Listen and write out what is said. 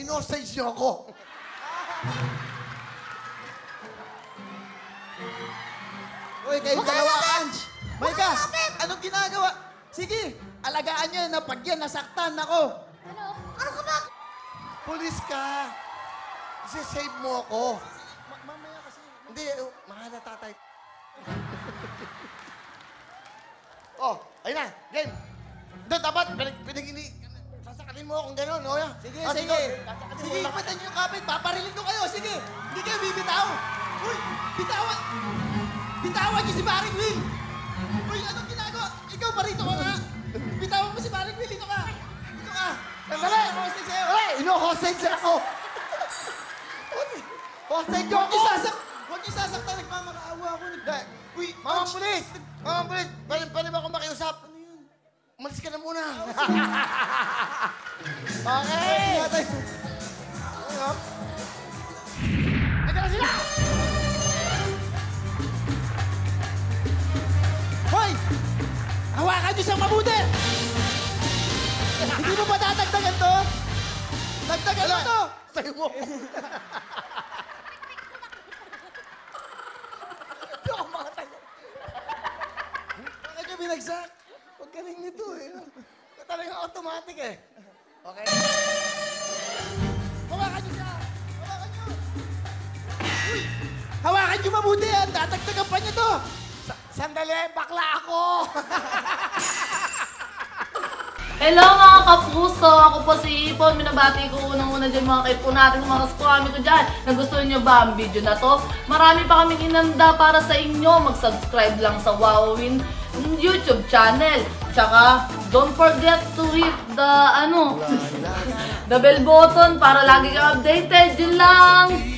hinostage niyo ako. Uy, kayo dalawa, Ange. Maika, anong ginagawa? Sige, alagaan niyo na pag yan nasaktan ako. Ano ka ba? Pulis ka. Save mo ako. Mamaya kasi. Hindi, mahal na tatay. Oh, ayun na, game. Hindi, dapat, sasakalin mo akong gano'n, no? Sige, sige. Sige, ipatan niyo yung kapit. Paparilin ko kayo. Sige, hindi kayo bibitaw. Uy, bitawan. Bitawan niyo si Paring Will. Uy, anong ginagawa? Ikaw pa rito ka nga. Bitawan mo si Paring Will. Ito ka. Ito ka. Sandali! Hostage sa'yo. Ay, ino-hostage ako. Hostage niyo ako. Huwag niyo sasaktan. Nagmamakaawa ako. Uy, Mamang Pulis! Mamang Pulis! Pwede ba akong makiusap? Ano yun? Umalis ka na muna. Okay! Nandiyan na sila! Hoy! Hawakan niyo siyang mabuti! Hindi mo ba tatagdagan to? Dagdagan mo to! Sa'yo mo. Hindi ako makatayo. Bakit niyo binagsak? Huwag galing nito eh. Talagang automatic eh. Okay? Hawakan niyo siya! Hawakan niyo! Uy! Hawakan niyo mabuti yan! Tatagdagan pa niyo to! Sandali, bakla ako! Hello mga kapuso! Ako po si Ipon. Minabati ko unang-una dyan mga kaipo natin, mga kaskwami ko dyan. Nagustuhan nyo ba ang video na to? Marami pa kaming inanda para sa inyo. Mag-subscribe lang sa Wowin YouTube channel. Tsaka, don't forget to hit the, the bell button para lagi kang updated. Yun lang!